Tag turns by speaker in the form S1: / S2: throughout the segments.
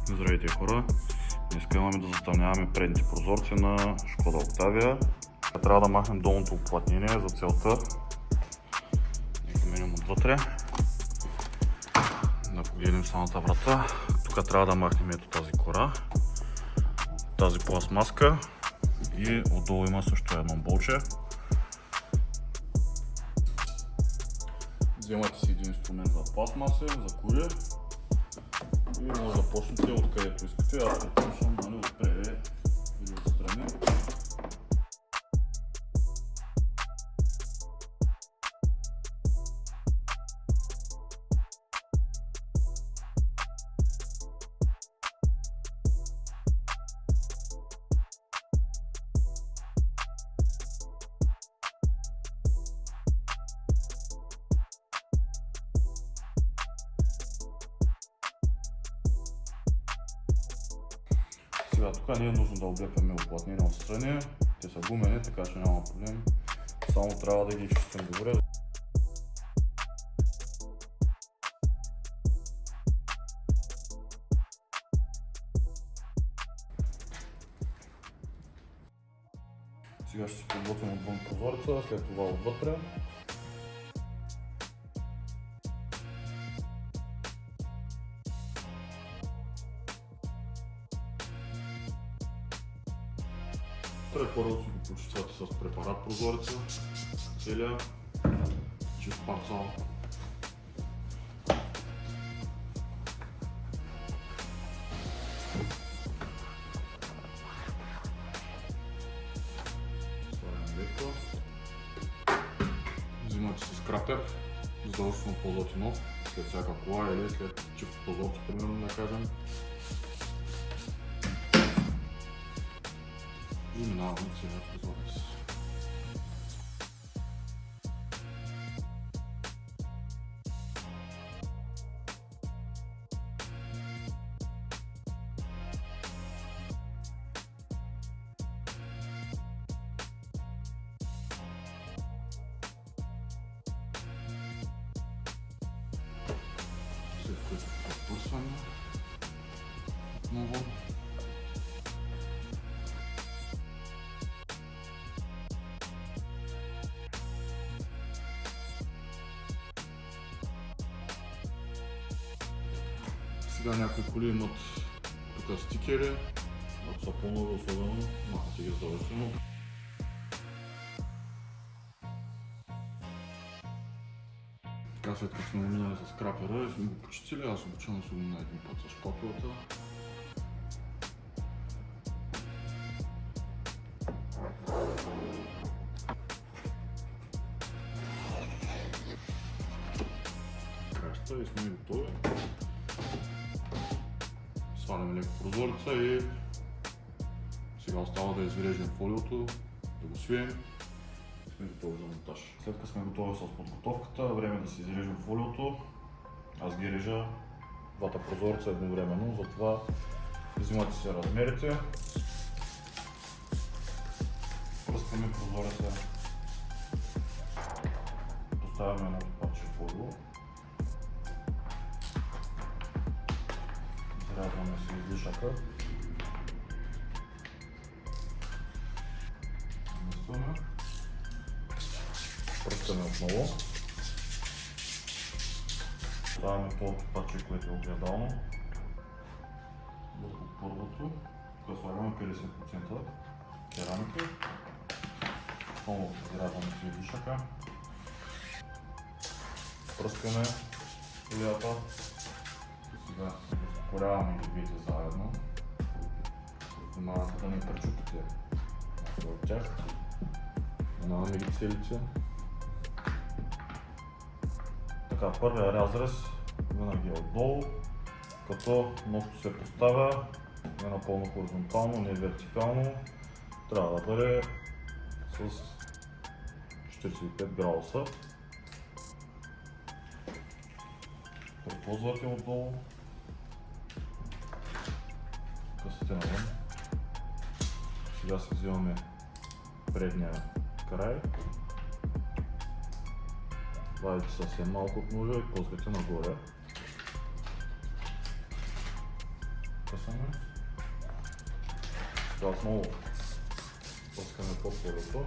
S1: Здравейте хора! Днес имаме да затъмняваме предните прозорци на Шкода Октавия. Трябва да махнем долното уплътнение за целта. Нека минем отвътре. Да погледнем самата врата. Тук трябва да махнем ето тази кора, тази пластмаска и отдолу има също едно болче. Вземате си един инструмент за пластмаса, за кори и може да почнете откъдето искате. Аз започвам отпред или отстрани. Сега тук не е нужно да облепяме уплътнения отстрани, те са гумени, така че няма проблем, само трябва да ги изчистим добре. Сега ще си подготвим отвън прозореца, след това отвътре. Първо си го почиствате с препарат прозореца, целия чист парцал. Слагаме леко. Взимате си скрапер, задължително ползвате нов, след всяка кола или след чист прозорец, примерно да кажем. И минаваме целият прозорец. След което подпърсваме отново. Сега някои коли имат тук стикери, ако са по-нови особено, махате ги задължително. Така след като сме минали с скрапера и сме го почистили, аз обичам да се го мина един път с шпателата. Краща и сме готови. Сваляме леко прозореца и сега остава да изрежем фолиото, да го свием. Сме готови за монтаж. След като сме готови с подготовката, време е да си изрежем фолиото. Аз ги режа двата прозореца едновременно, затова взимате си размерите. Пръскаме прозореца, поставяме едно парче фолио. Изрязваме си излишъка. Наместваме. Пръскаме отново. Ставаме това паче, което е огледално върху първото. Тук слагаме 50% керамика. Отново изрязваме си излишъка. Пръскаме фолията. Сега разкоряваме ги двете заедно. Внимавате да не пречупите някои от тях. Минаваме ги целите. Така, първия разрез винаги е отдолу, като ножото се поставя не напълно хоризонтално, не вертикално. Трябва да бъде с 45 градуса. Преползвате отдолу. Късате навън. Сега си взимаме предния край. Вадите съвсем малко от ножа и пускате нагоре. Късаме. Сега отново пускаме под фолиото.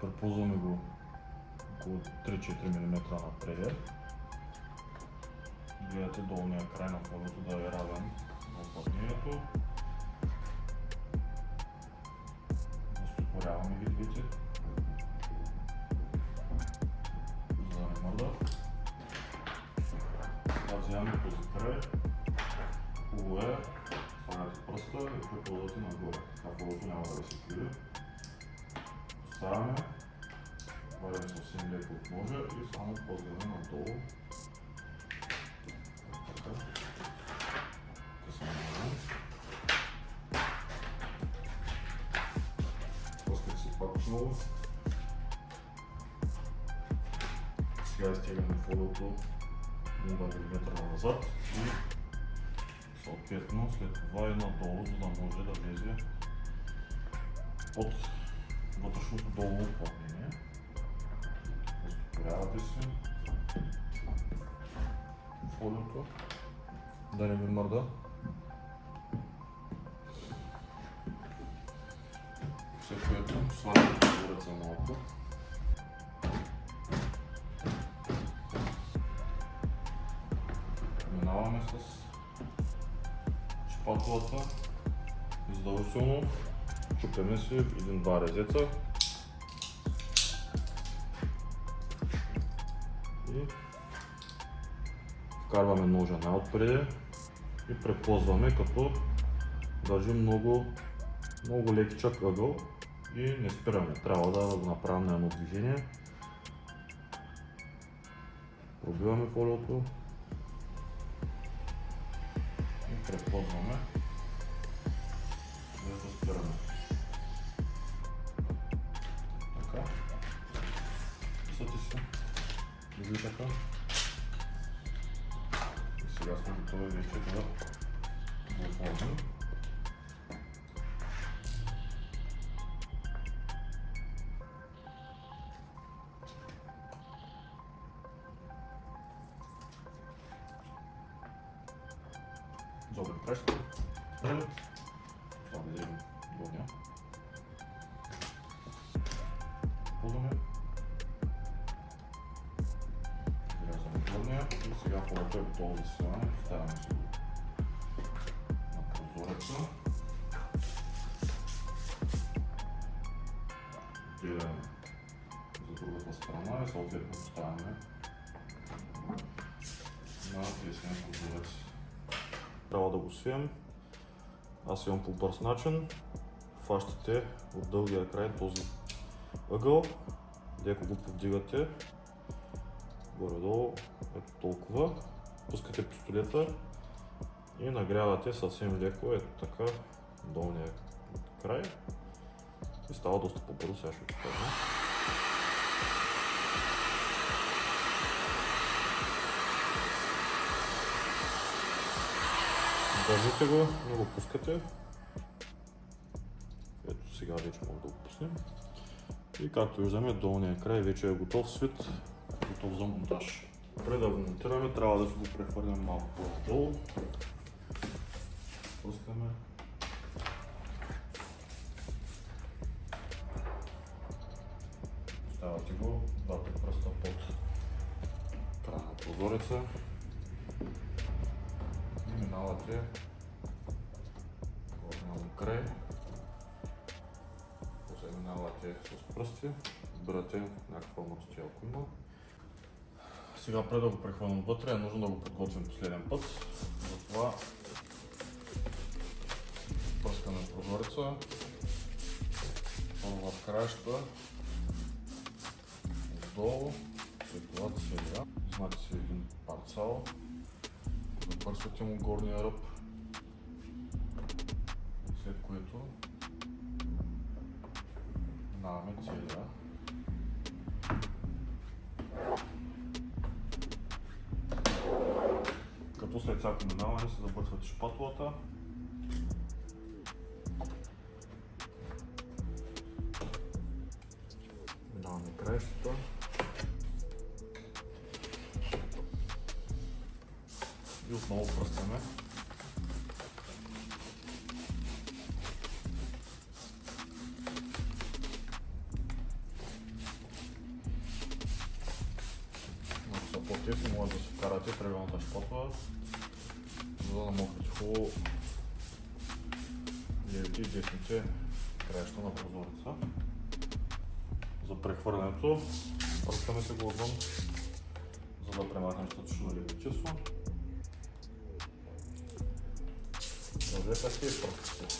S1: Преползваме го около 3-4 мм напред. Гледате долния край на фолиото да е равен на уплътнението. Разтопоряваме ги двете, за да не мърда. Сега вземаме този край. Хубаво е, слагате пръста и преползвате нагоре. Така фолиото няма да се криви. Поставяме, варим съвсем леко от ножа и само пъзгаме надолу. Така. Късаме надолу. Пускате си пак отново. Сега изтегляме фолиото 0 мм назад и съответно след това и надолу, за да може да влезе под вътрешното долно уплътнение. Разтопорявате си фолиото, да не ви мърда. След което слагаме прозореца малко. Минаваме с шпатулата и задължително чупяме си един-два резеца и вкарваме ножа най-отпреди и преплъзваме, като държим много лекичък ъгъл и не спираме. Трябва да го направим на едно движение. Пробиваме фолиото и преплъзваме, без да спираме. Така. Писате си. Иди така. И сега сме готови вече да го отложим. Добре, краща. Това да вземем горния. Ползваме. Врязваме горния и сега фолиото е готово за свиване. Поставяме си го на прозореца. Гледаме за другата страна и съответно поставяме на тесния прозорец. Трябва да го свием. Аз имам по бърз начин. Хващате от дългия край този ъгъл, леко го повдигате горе-долу, ето толкова. Пускате пистолета и нагрявате съвсем леко, ето така, долния край. И става доста по-бързо, сега ще го покажа. Държите го, не го пускате. Ето сега вече може да го пуснем. И както виждаме, долният край вече е готов свит, готов за монтаж. Преди да го монтираме, трябва да си го прехвърлим малко по-долу. Пускаме. Поставяте го двата пръста под края на прозореца. И минавате горния край. После минавате с пръсти, избирате някаква мъкстоти, ако има. Сега преди да го прехвърлим вътре, е нужно да го подготвим последен път. Затова пръскаме прозореца, първо в краищата, отдолу, след това целия. Вземате си един парцал, забърсвате му горния ръб, след което минаваме целия. Като след всяко минаване се забърсвате шпатулата. Минаваме краищата. И отново пръскаме. Ако са по-тесни, може да си вкарате триъгълната шпатла, за да намокрите хубаво левите и десните краища на прозореца. За прехвърлянето пръскаме се го отвън, за да премахнем статично левите число. Държете се и пръскате.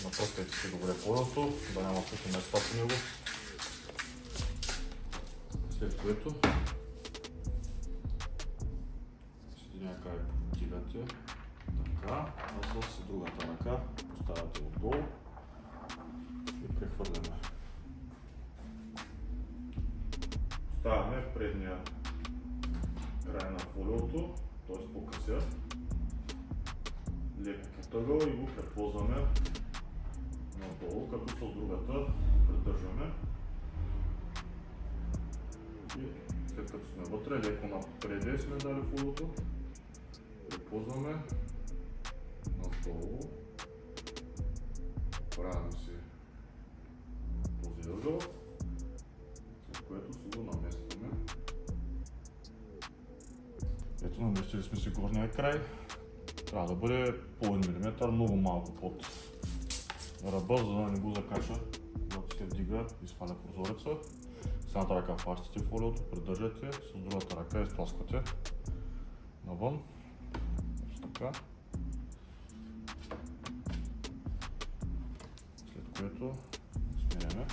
S1: Напръскайте си добре фолиото, да няма сухи места по него. След което с единия край потигате така, а с другата ръка поставяте отдолу и прехвърляме. Поставяме предния край на фолиото, т.е. по-късия, лепим тъгъл и го преползваме надолу, като с другата придържаме. И след като сме вътре, леко напреде сме дали фолиото, преползваме надолу, правим си този ъгъл, след което си го наместваме. Ето, наместили сме си горния край. Трябва да бъде половин милиметър, много малко под ръба, за да не го закача, когато се вдига и сваля прозореца. С едната ръка хващате фолиото, придържате, с другата ръка изтласквате навън. Така. След което сменяме.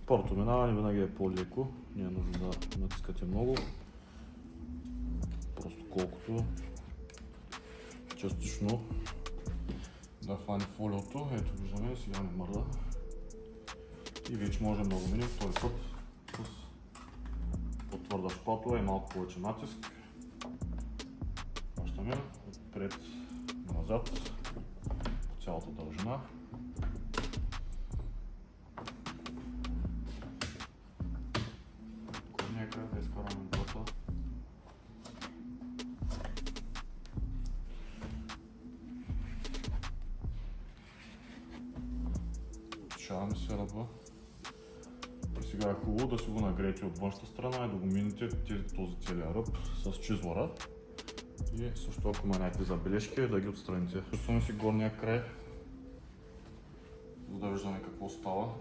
S1: Първото минаване винаги е по-леко, не е нужно да натискате много, просто колкото частично да хване фолиото. Ето виждаме, сега не мърда и вече можем да го минем втори път с по-твърда шпатула и малко повече натиск. Хващаме отпред назад по цялата дължина. Да изкараме двата. Отшаваме се ръба. И сега е хубаво да си го нагреете от външната страна и да го минете този целия ръб с чизлора. И също ако има някакви забележки, да ги отстраните. Чувстваме си горния край, за да виждаме какво става.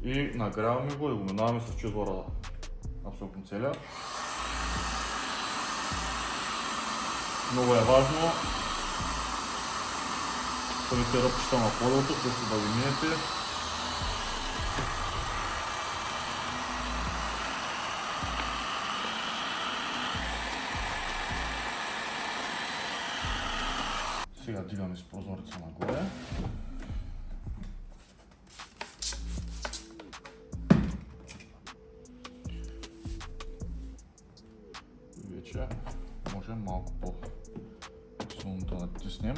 S1: И нагряваме го и го минаваме с чизлора абсолютно целия. Много е важно самите ръбчета на фолиото също да ги минете. Сега дигаме с прозореца нагоре. Вече можем малко по-силно да натиснем.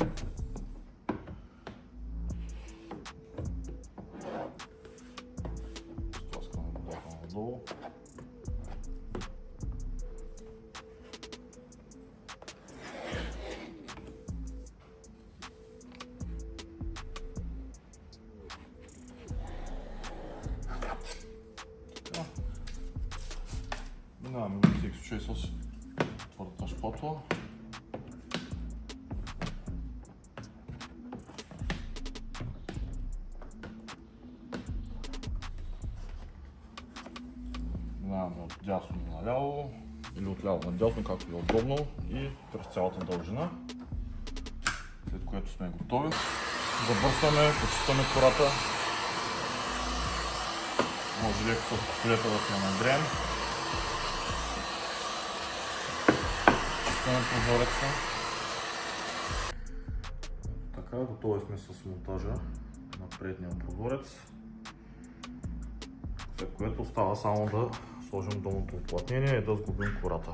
S1: Стласкаме водата надолу. Минаваме го всеки случай с твърдата шпатула. Минаваме от дясно наляво или от ляво надясно, както е удобно, и през цялата дължина. След което сме готови. Забърсваме, почистваме кората. Може леко с пистолета да се нагреем. Прозореца. Така, готови сме с монтажа на предния прозорец, след което остава само да сложим долното уплътнение и да сглобим кората.